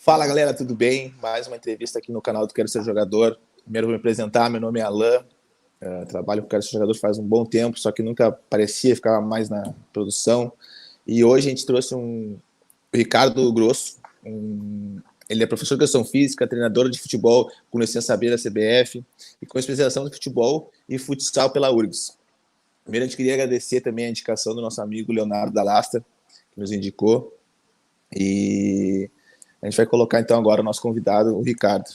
Fala galera, tudo bem? Mais uma entrevista aqui no canal do Quero Ser Jogador. Primeiro vou me apresentar, meu nome é Alan, trabalho com o Quero Ser Jogador faz um bom tempo, só que nunca aparecia, ficava mais na produção. E hoje a gente trouxe o Ricardo Grosso, ele é professor de educação física, treinador de futebol com licença B da CBF e com especialização de futebol e futsal pela URGS. Primeiro a gente queria agradecer também a indicação do nosso amigo Leonardo Dalasta, que nos indicou. E a gente vai colocar então agora o nosso convidado, o Ricardo.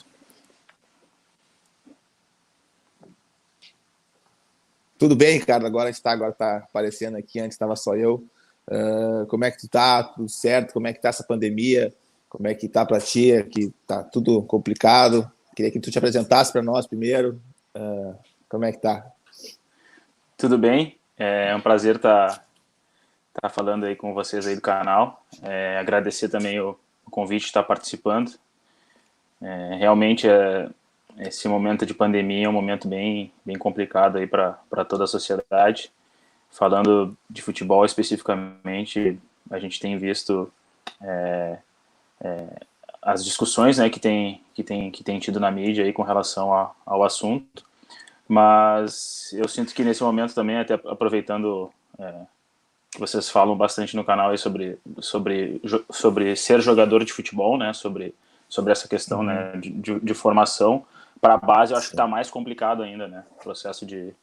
Tudo bem, Ricardo? Agora tá aparecendo aqui, antes estava só eu. Como é que tu tá? Tudo certo? Como é que tá essa pandemia? Como é que tá para ti? Que tá tudo complicado. Queria que tu te apresentasse para nós primeiro. Como é que tá? Tudo bem? É um prazer estar falando aí com vocês aí do canal. Agradecer também o convite de estar participando. Realmente esse momento de pandemia é um momento bem complicado aí para toda a sociedade. Falando de futebol especificamente, a gente tem visto as discussões, né, que tem tido na mídia aí com relação ao assunto. Mas eu sinto que nesse momento também, até aproveitando que vocês falam bastante no canal aí sobre ser jogador de futebol, né, sobre essa questão, né, de formação para a base, eu acho que está mais complicado ainda, né, o processo de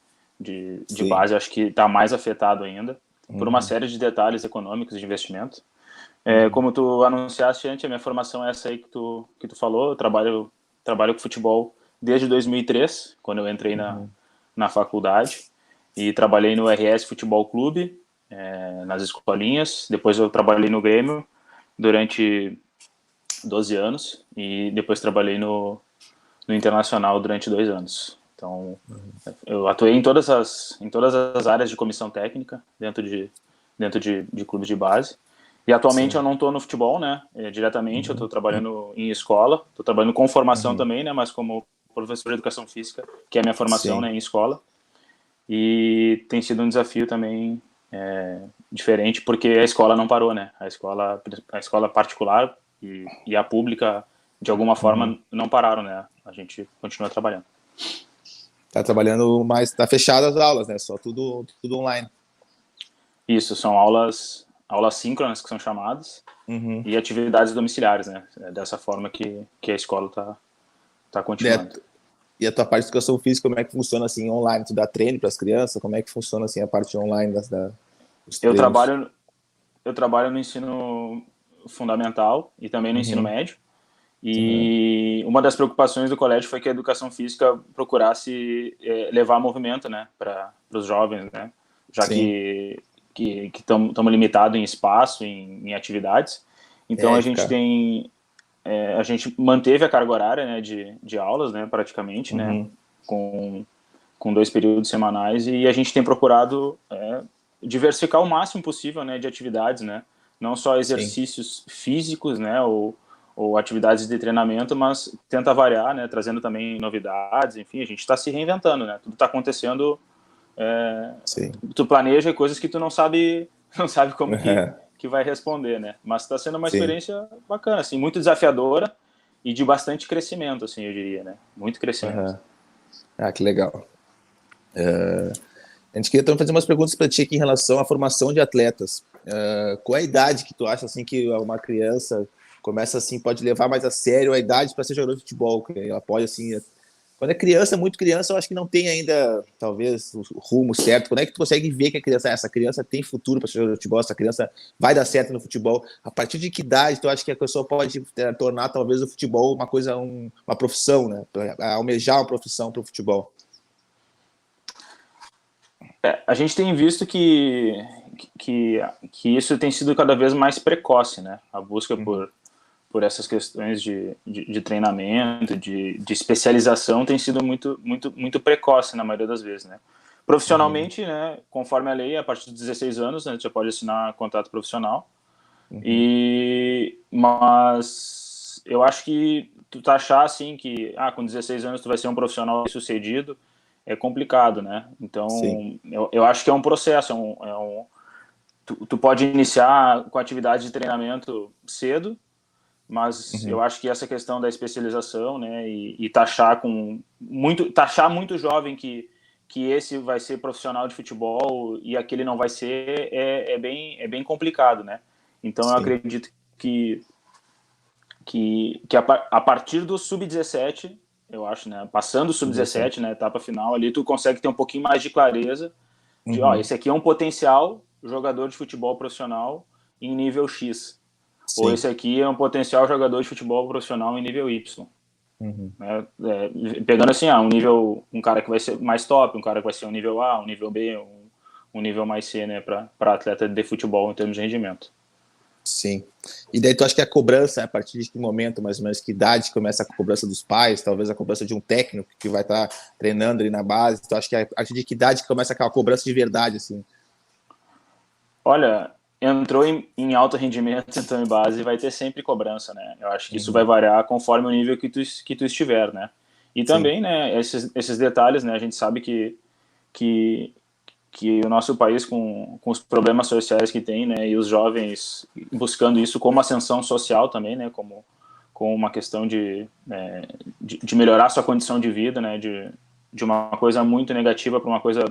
base, eu acho que está mais afetado ainda por uma série de detalhes econômicos de investimento. Como tu anunciaste antes, a minha formação é essa aí que tu falou. Eu trabalho com futebol desde 2003, quando eu entrei na faculdade, e trabalhei no RS Futebol Clube, nas escolinhas. Depois eu trabalhei no Grêmio durante 12 anos e depois trabalhei no Internacional durante 2 anos. Então, eu atuei em todas as áreas de comissão técnica dentro de clubes de base. E atualmente eu não estou no futebol, né, diretamente. Eu estou trabalhando em escola, estou trabalhando com formação também, né, mas como professor de educação física, que é a minha formação, né, em escola. E tem sido um desafio também diferente, porque a escola não parou, né? A escola particular e a pública, de alguma forma, não pararam, né? A gente continua trabalhando. Tá trabalhando, mas tá fechado as aulas, né? Só tudo online. Isso, são aulas síncronas, que são chamadas, e atividades domiciliares, né? É dessa forma que a escola tá continuando. E a tua parte de educação física, como é que funciona assim online? Tu dá treino para as crianças? Como é que funciona assim a parte online dos treinos? Eu trabalho no ensino fundamental e também no ensino médio. E uma das preocupações do colégio foi que a educação física procurasse levar movimento, né, para os jovens, né, já que estamos limitados em espaço, em atividades. Então a gente manteve a carga horária, né, de aulas, né, praticamente, né, com 2 períodos semanais, e a gente tem procurado diversificar o máximo possível, né, de atividades, né, não só exercícios físicos, né, ou atividades de treinamento, mas tenta variar, né, trazendo também novidades. Enfim, a gente está se reinventando, né, tudo está acontecendo, tu planeja coisas que tu não sabe como que vai responder, né, mas está sendo uma experiência bacana, assim, muito desafiadora e de bastante crescimento, assim, eu diria, né, muito crescimento. Ah, que legal. A gente queria então fazer umas perguntas para ti aqui em relação à formação de atletas. Qual é a idade que tu acha assim que uma criança começa assim, pode levar mais a sério a idade para ser jogador de futebol? Ela pode assim, quando é criança, muito criança, eu acho que não tem ainda talvez o rumo certo. Quando é que tu consegue ver que essa criança tem futuro para ser jogador de futebol, essa criança vai dar certo no futebol? A partir de que idade tu acha que a pessoa pode tornar talvez o futebol uma coisa, uma profissão, né? Almejar uma profissão para o futebol? A gente tem visto que isso tem sido cada vez mais precoce, né? A busca por essas questões de treinamento, de especialização tem sido muito precoce na maioria das vezes, né? Profissionalmente, né, conforme a lei, a partir de 16 anos, né, você já pode assinar contrato profissional. Mas eu acho que tu taxar assim que com 16 anos tu vai ser um profissional bem-sucedido é complicado, né? Então, eu acho que é um processo, tu pode iniciar com atividade de treinamento cedo, mas eu acho que essa questão da especialização, né, e taxar muito jovem que esse vai ser profissional de futebol e aquele não vai ser, é bem complicado, né? Então eu acredito que a partir do sub-17, eu acho, né, passando o sub-17, né, etapa final ali, tu consegue ter um pouquinho mais de clareza de, esse aqui é um potencial jogador de futebol profissional em nível X. Ou esse aqui é um potencial jogador de futebol profissional em nível Y. Né? Pegando assim, um cara que vai ser mais top, um cara que vai ser um nível A, um nível B, um nível mais C, né, para atleta de futebol em termos de rendimento. Sim. E daí tu acha que a cobrança, a partir de que momento, mais ou menos, que idade começa a cobrança dos pais, talvez a cobrança de um técnico que vai estar treinando ali na base, tu acha que a partir de que idade começa aquela cobrança de verdade, assim? Olha, entrou em alto rendimento, então em base, vai ter sempre cobrança, né? Eu acho que isso vai variar conforme o nível que tu estiver, né? E também, né, esses detalhes, né, a gente sabe que o nosso país, com os problemas sociais que tem, né, e os jovens buscando isso como ascensão social também, né, como uma questão de melhorar sua condição de vida, né, de uma coisa muito negativa para uma coisa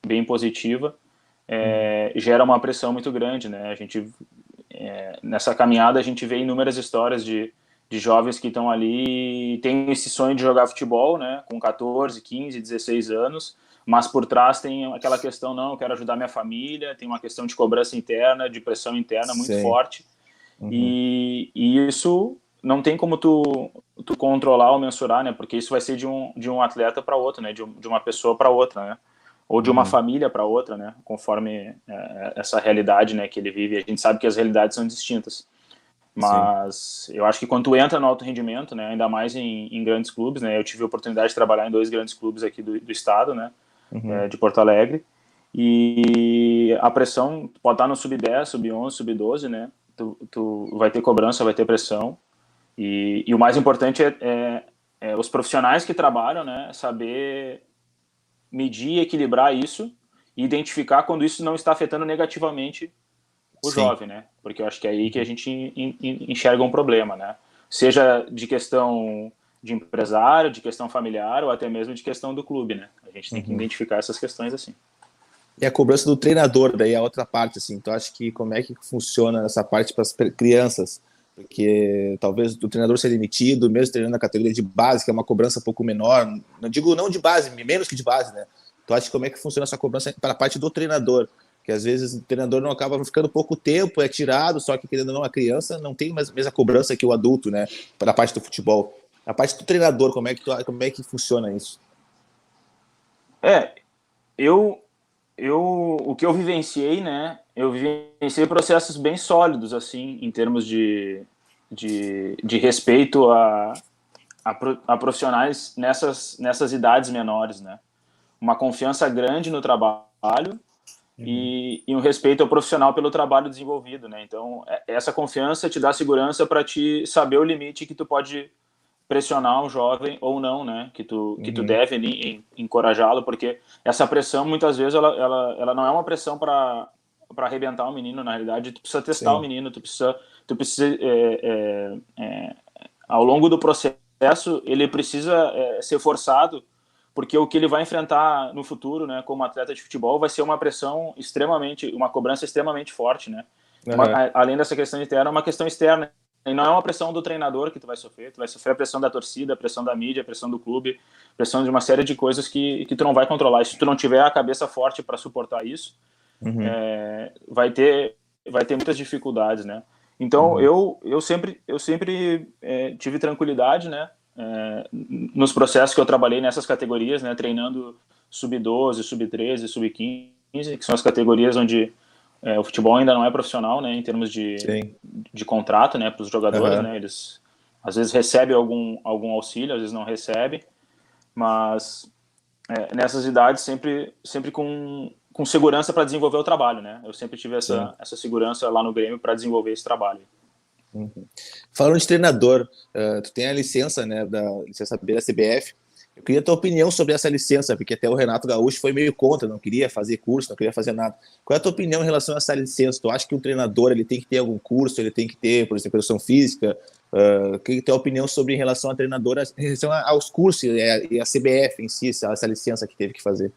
bem positiva, gera uma pressão muito grande, né? A gente, nessa caminhada, a gente vê inúmeras histórias de jovens que estão ali e têm esse sonho de jogar futebol, né, com 14, 15, 16 anos, mas por trás tem aquela questão, não, eu quero ajudar minha família, tem uma questão de cobrança interna, de pressão interna muito forte, e isso não tem como tu controlar ou mensurar, né, porque isso vai ser de um atleta para outro, né, de uma pessoa para outra, né, ou de uma família para outra, né, conforme essa realidade, né, que ele vive. A gente sabe que as realidades são distintas, mas eu acho que quando tu entra no alto rendimento, né, ainda mais em grandes clubes, né, eu tive a oportunidade de trabalhar em 2 grandes clubes aqui do estado, né, de Porto Alegre, e a pressão pode estar no sub-10, sub-11, sub-12, né, tu vai ter cobrança, vai ter pressão, e o mais importante é os profissionais que trabalham, né, saber medir e equilibrar isso e identificar quando isso não está afetando negativamente o jovem, né? Porque eu acho que é aí que a gente enxerga um problema, né? Seja de questão de empresário, de questão familiar ou até mesmo de questão do clube, né? A gente tem que identificar essas questões assim. E a cobrança do treinador, daí é a outra parte, assim. Então, acho que como é que funciona essa parte para as crianças? Porque talvez o treinador ser demitido, mesmo treinando na categoria de base, que é uma cobrança um pouco menor, não digo não de base, menos que de base, né? Então, acho que como é que funciona essa cobrança para a parte do treinador? Que às vezes o treinador não acaba ficando pouco tempo, é tirado, só que querendo ou não, a criança não tem a mesma cobrança que o adulto, né? Para a parte do futebol. A parte do treinador, como é que funciona isso? O que eu vivenciei, né? Eu vivenciei processos bem sólidos, assim, em termos de respeito a profissionais nessas idades menores, né? Uma confiança grande no trabalho e um respeito ao profissional pelo trabalho desenvolvido, né? Então, essa confiança te dá segurança para te saber o limite que tu pode pressionar um jovem ou não, né? Que tu deve encorajá-lo, porque essa pressão, muitas vezes, ela não é uma pressão para arrebentar o menino, na realidade, tu precisa testar o menino, tu precisa ao longo do processo, ele precisa ser forçado, porque o que ele vai enfrentar no futuro, né, como atleta de futebol, vai ser uma cobrança extremamente forte, né? Além dessa questão interna, uma questão externa. E não é uma pressão do treinador que tu vai sofrer a pressão da torcida, a pressão da mídia, a pressão do clube, a pressão de uma série de coisas que tu não vai controlar. E se tu não tiver a cabeça forte para suportar isso, vai ter muitas dificuldades, né? Então, eu sempre tive tranquilidade, né? Nos processos que eu trabalhei nessas categorias, né? Treinando sub-12, sub-13, sub-15, que são as categorias onde o futebol ainda não é profissional, né, em termos de contrato, né, para os jogadores, né, eles às vezes recebem algum auxílio, às vezes não recebem, mas nessas idades sempre com segurança para desenvolver o trabalho, né, eu sempre tive essa segurança lá no Grêmio para desenvolver esse trabalho. Falando de treinador, tu tem a licença, né, licença B da CBF. Eu queria a tua opinião sobre essa licença, porque até o Renato Gaúcho foi meio contra, não queria fazer curso, não queria fazer nada. Qual é a tua opinião em relação a essa licença? Tu acha que o treinador ele tem que ter algum curso, ele tem que ter, por exemplo, educação física, O que tem a opinião sobre em relação a treinadora, em relação aos cursos e a CBF em si, essa licença que teve que fazer?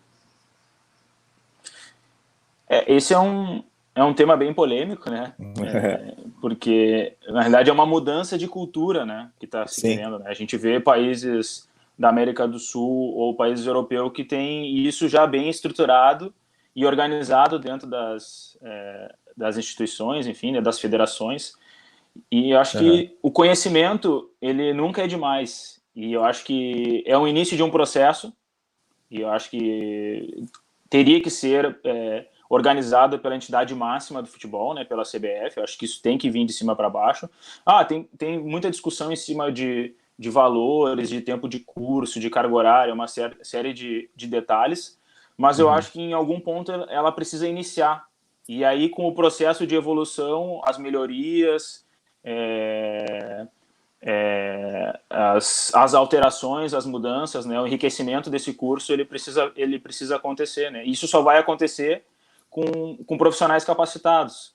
Esse é um tema bem polêmico, né? Porque, na realidade, é uma mudança de cultura, né? Que está se Sim. querendo, né? A gente vê países da América do Sul ou países europeus que têm isso já bem estruturado e organizado dentro das instituições, enfim, né, das federações. E eu acho que o conhecimento, ele nunca é demais. E eu acho que é o início de um processo, e eu acho que teria que ser organizado pela entidade máxima do futebol, né, pela CBF. Eu acho que isso tem que vir de cima para baixo. Tem muita discussão em cima de valores, de tempo de curso, de carga horária, uma série de detalhes, mas eu acho que em algum ponto ela precisa iniciar. E aí, com o processo de evolução, as melhorias, as alterações, as mudanças, né, o enriquecimento desse curso, ele precisa acontecer, né? Isso só vai acontecer com profissionais capacitados,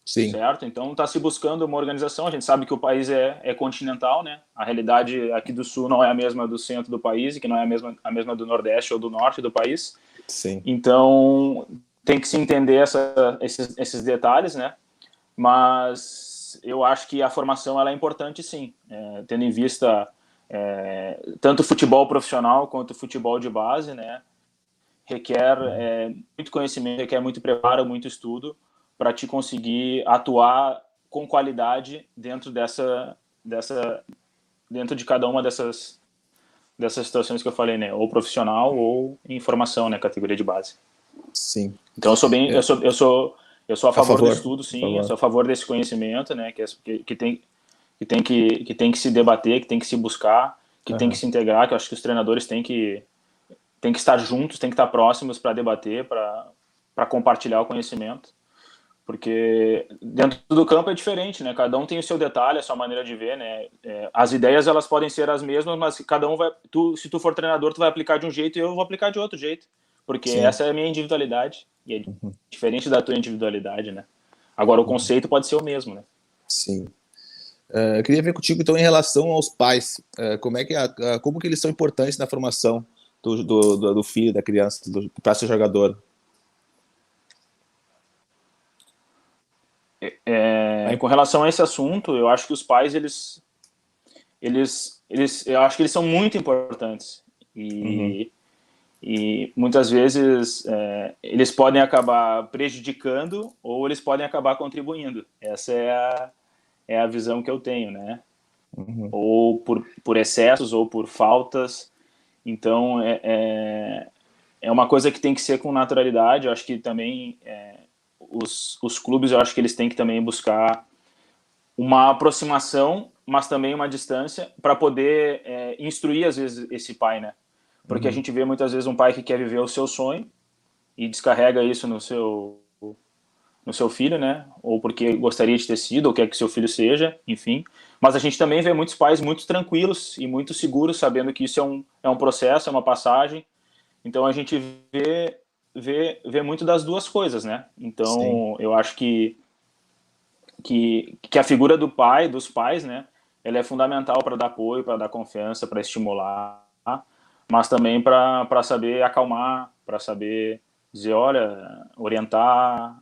Sim. certo? Então está se buscando uma organização. A gente sabe que o país é continental, né? A realidade aqui do sul não é a mesma do centro do país, e que não é a mesma do nordeste ou do norte do país. Sim. Então tem que se entender esses detalhes, né? Mas eu acho que a formação ela é importante, sim, tendo em vista tanto o futebol profissional quanto o futebol de base, né? Requer muito conhecimento, requer muito preparo, muito estudo para te conseguir atuar com qualidade dentro dentro de cada uma dessas situações que eu falei, né? Ou profissional ou em formação, né? Categoria de base. Sim. Então eu sou a favor do estudo, sim. Eu sou a favor desse conhecimento, né? Que tem que se debater, que tem que se buscar, que tem que se integrar. Que eu acho que os treinadores têm que estar juntos, têm que estar próximos para debater, para compartilhar o conhecimento, porque dentro do campo é diferente, né? Cada um tem o seu detalhe, a sua maneira de ver, né? As ideias elas podem ser as mesmas, mas cada um se tu for treinador, tu vai aplicar de um jeito e eu vou aplicar de outro jeito, porque essa é a minha individualidade e é diferente da tua individualidade, né? Agora o conceito pode ser o mesmo, né? Sim. Eu queria ver contigo então em relação aos pais, como que eles são importantes na formação do filho, da criança, para ser jogador. Com relação a esse assunto, eu acho que os pais eu acho que eles são muito importantes e muitas vezes eles podem acabar prejudicando ou eles podem acabar contribuindo. Essa é a visão que eu tenho, né? Ou por excessos ou por faltas. Então é uma coisa que tem que ser com naturalidade. Eu acho que também os clubes, eu acho que eles têm que também buscar uma aproximação, mas também uma distância para poder instruir às vezes esse pai, né? Porque a gente vê muitas vezes um pai que quer viver o seu sonho e descarrega isso no seu filho, né? Ou porque gostaria de ter sido, ou quer que seu filho seja, enfim. Mas a gente também vê muitos pais muito tranquilos e muito seguros, sabendo que isso é um processo, é uma passagem. Então a gente vê muito das duas coisas, né? Então eu acho que a figura do pai, dos pais, né? Ela é fundamental para dar apoio, para dar confiança, para estimular, mas também para saber acalmar, para saber dizer, olha, orientar,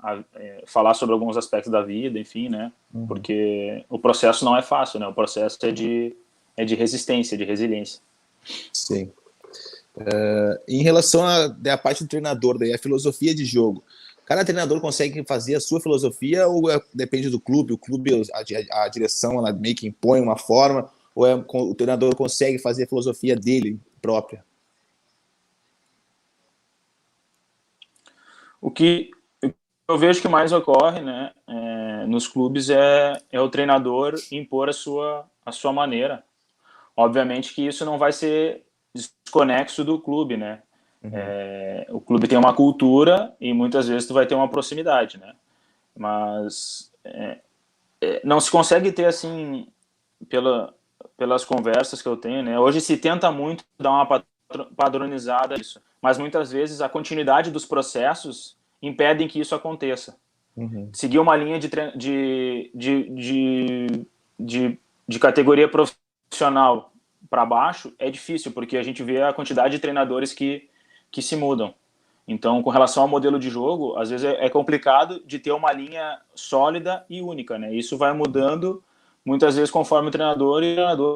falar sobre alguns aspectos da vida, enfim, né? Porque o processo não é fácil, né? O processo é de resistência, de resiliência. Sim. Em relação à parte do treinador, daí, a filosofia de jogo, cada treinador consegue fazer a sua filosofia ou depende do clube? O clube, a direção, ela meio que impõe uma forma, ou o treinador consegue fazer a filosofia dele própria? O que eu vejo que mais ocorre, né, nos clubes é o treinador impor a sua maneira. Obviamente que isso não vai ser desconexo do clube, né? O clube tem uma cultura e muitas vezes tu vai ter uma proximidade, né? Mas não se consegue ter assim pelas conversas que eu tenho, né? Hoje se tenta muito dar uma padronizada nisso, mas muitas vezes a continuidade dos processos impedem que isso aconteça. Seguir uma linha de de categoria profissional para baixo é difícil, porque a gente vê a quantidade de treinadores que se mudam. Então, com relação ao modelo de jogo, às vezes é complicado de ter uma linha sólida e única, né? Isso vai mudando muitas vezes conforme o treinador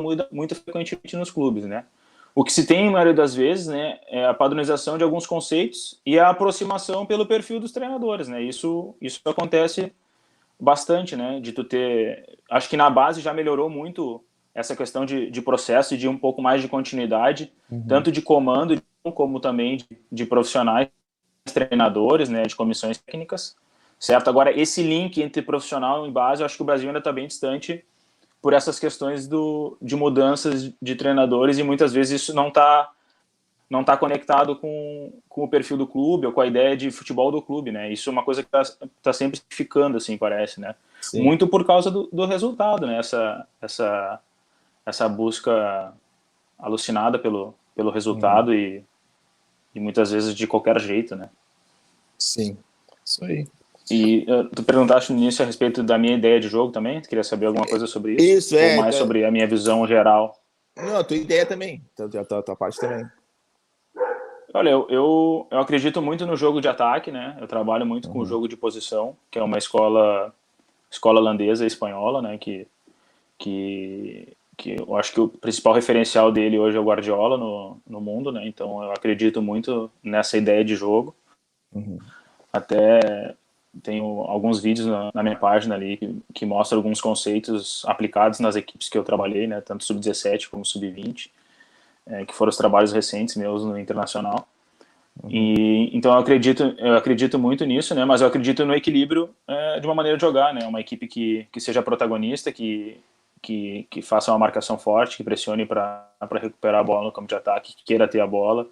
muda muito frequentemente nos clubes, né? O que se tem, na maioria das vezes, né, é a padronização de alguns conceitos e a aproximação pelo perfil dos treinadores, né? Isso acontece bastante, né? De tu ter... Acho que na base já melhorou muito essa questão de processo e de um pouco mais de continuidade, tanto de comando como também de profissionais, treinadores, né, de comissões técnicas, certo? Agora, esse link entre profissional e base, eu acho que o Brasil ainda está bem distante por essas questões de mudanças de treinadores e muitas vezes isso não tá conectado com o perfil do clube ou com a ideia de futebol do clube, né? Isso é uma coisa que tá sempre ficando, assim, parece, né? Sim. Muito por causa do resultado, né? Essa busca alucinada pelo resultado e muitas vezes de qualquer jeito, né? Sim, isso aí. E tu perguntaste no início a respeito da minha ideia de jogo também? Tu queria saber alguma coisa sobre isso? Isso, Ou mais sobre a minha visão geral? Não, a tua ideia também. A tua parte também. Olha, eu acredito muito no jogo de ataque, né? Eu trabalho muito com o jogo de posição, que é uma escola holandesa e espanhola, né? Que eu acho que o principal referencial dele hoje é o Guardiola no mundo, né? Então eu acredito muito nessa ideia de jogo. Até tenho alguns vídeos na minha página ali que mostram alguns conceitos aplicados nas equipes que eu trabalhei, né? Tanto sub-17 como sub-20, que foram os trabalhos recentes meus no internacional. E então eu acredito muito nisso, né? Mas eu acredito no equilíbrio de uma maneira de jogar, né? Uma equipe que seja protagonista, que faça uma marcação forte, que pressione para recuperar a bola no campo de ataque, que queira ter a bola,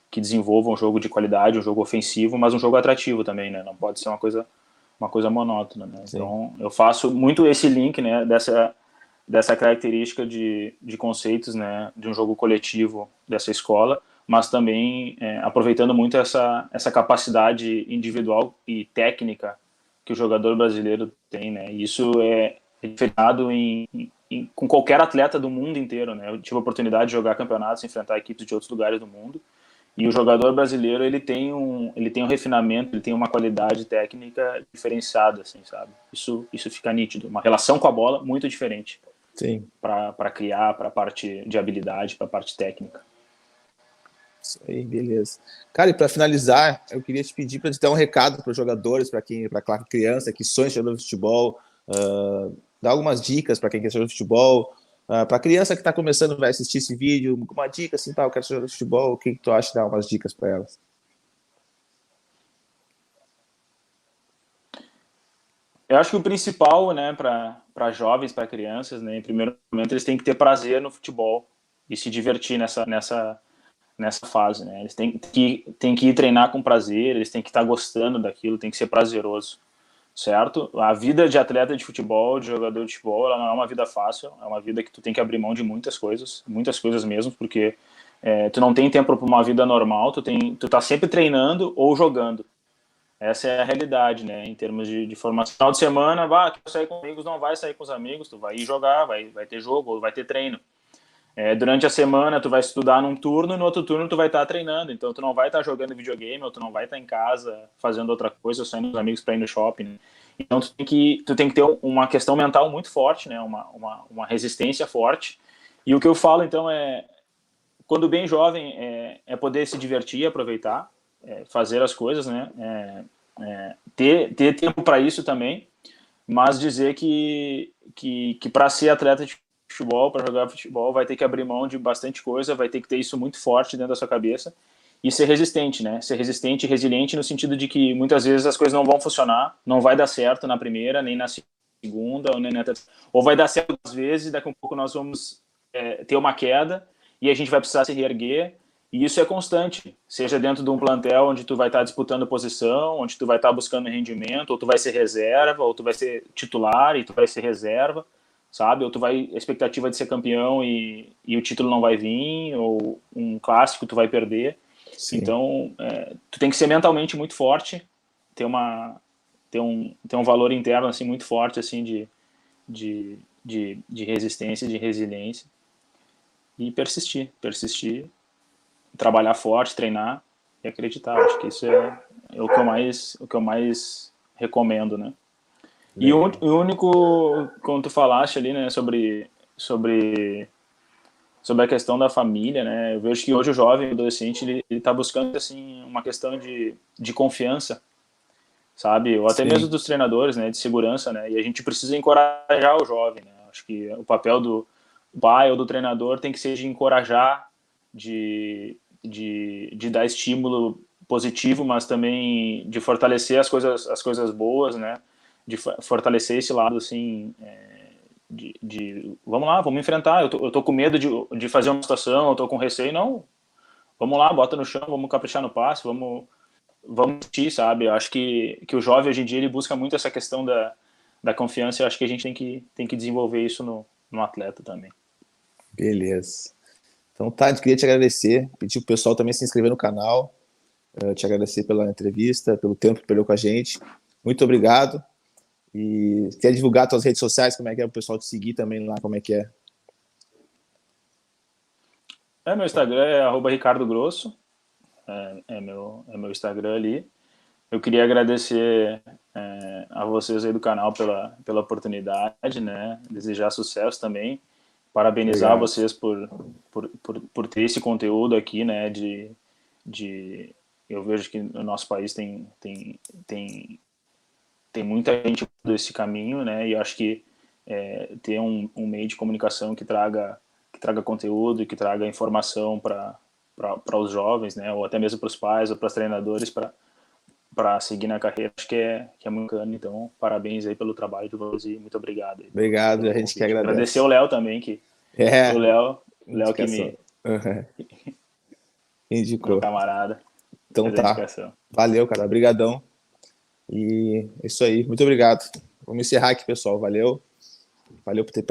que desenvolva um jogo de qualidade, um jogo ofensivo, mas um jogo atrativo também, né? Não pode ser uma coisa monótona, né? Sim. Então eu faço muito esse link, né? Dessa característica de conceitos, né? De um jogo coletivo dessa escola, mas também aproveitando muito essa capacidade individual e técnica que o jogador brasileiro tem, né? E isso é diferenciado com qualquer atleta do mundo inteiro, né? Eu tive a oportunidade de jogar campeonatos, enfrentar equipes de outros lugares do mundo, e o jogador brasileiro ele tem um refinamento, ele tem uma qualidade técnica diferenciada, assim, sabe? Isso fica nítido, uma relação com a bola muito diferente. Sim. Para criar, para a parte de habilidade, para a parte técnica. Isso aí, beleza. Cara, e para finalizar, eu queria te pedir para te dar um recado para os jogadores, para a criança que sonha em jogar futebol, dar algumas dicas para quem quer jogar futebol, para a criança que está começando, vai assistir esse vídeo, uma dica assim, eu quero jogar futebol, o que tu acha de dar umas dicas para elas? Eu acho que o principal, né, para jovens, para crianças, né, em primeiro momento, eles têm que ter prazer no futebol e se divertir nessa fase, né? Eles têm que ir treinar com prazer, eles têm que estar gostando daquilo, tem que ser prazeroso, certo? A vida de atleta de futebol, de jogador de futebol, ela não é uma vida fácil, é uma vida que tu tem que abrir mão de muitas coisas mesmo, porque tu não tem tempo para uma vida normal, tu tá sempre treinando ou jogando. Essa é a realidade, né? Em termos de formação. Final de semana, tu sair com amigos, não vai sair com os amigos, tu vai ir jogar, vai ter jogo, ou vai ter treino. Durante a semana, tu vai estudar num turno, e no outro turno tu vai estar treinando. Então, tu não vai estar jogando videogame, ou tu não vai estar em casa fazendo outra coisa, ou saindo com os amigos para ir no shopping. Né? Então, tu tem que ter uma questão mental muito forte, né? Uma resistência forte. E o que eu falo, então, quando bem jovem, poder se divertir, aproveitar, fazer as coisas, né? Ter tempo para isso também, mas dizer que para ser atleta de futebol, para jogar futebol, vai ter que abrir mão de bastante coisa, vai ter que ter isso muito forte dentro da sua cabeça e ser resistente, né? Ser resistente e resiliente no sentido de que muitas vezes as coisas não vão funcionar, não vai dar certo na primeira, nem na segunda, ou nem na terceira. Ou vai dar certo às vezes, daqui a um pouco nós vamos ter uma queda e a gente vai precisar se reerguer. E isso é constante, seja dentro de um plantel onde tu vai estar disputando posição, onde tu vai estar buscando rendimento, ou tu vai ser reserva, ou tu vai ser titular e tu vai ser reserva, sabe? Ou tu vai expectativa de ser campeão e o título não vai vir, ou um clássico tu vai perder. Sim. Então, tu tem que ser mentalmente muito forte, ter um valor interno assim muito forte assim de de resistência, de resiliência, e persistir, trabalhar forte, treinar e acreditar. Acho que isso é o que eu mais recomendo, né? E o único, como tu falaste ali, né, sobre a questão da família, né? Eu vejo que hoje o jovem, o adolescente, ele está buscando assim uma questão de confiança, sabe? Ou até mesmo Sim, dos treinadores, né, de segurança, né? E a gente precisa encorajar o jovem, né? Acho que o papel do pai ou do treinador tem que ser de encorajar, de dar estímulo positivo, mas também de fortalecer as coisas boas, né? De fortalecer esse lado, assim, vamos lá, vamos enfrentar, eu tô com medo de fazer uma situação, eu tô com receio, não, vamos lá, bota no chão, vamos caprichar no passe, vamos assistir, sabe? Eu acho que o jovem hoje em dia ele busca muito essa questão da confiança, e eu acho que a gente tem que desenvolver isso no atleta também. beleza. Então tá, a gente queria te agradecer, pedir pro pessoal também se inscrever no canal, te agradecer pela entrevista, pelo tempo que perdeu com a gente. Muito obrigado. E quer divulgar suas redes sociais, como é que é o pessoal te seguir também lá, como é que é? Meu Instagram é @ricardogrosso, é meu Instagram ali. Eu queria agradecer a vocês aí do canal pela oportunidade, né? Desejar sucesso também. Parabenizar Obrigado. vocês por ter esse conteúdo aqui, né? Eu vejo que no nosso país tem muita gente desse caminho, né? E eu acho que ter um meio de comunicação que traga conteúdo e que traga informação para os jovens, né? Ou até mesmo para os pais ou para os treinadores para seguir na carreira, acho que é muito bacana. Então, parabéns aí pelo trabalho de vocês e muito obrigado aí Obrigado, pelo a gente que convite. Agradecer agradece. ao Léo também, que o É, Léo que indicação. Uhum. meu Indicou. camarada, Então fez a tá. indicação. Valeu, cara. Obrigadão. E é isso aí. Muito obrigado. Vamos encerrar aqui, pessoal. Valeu. Valeu por ter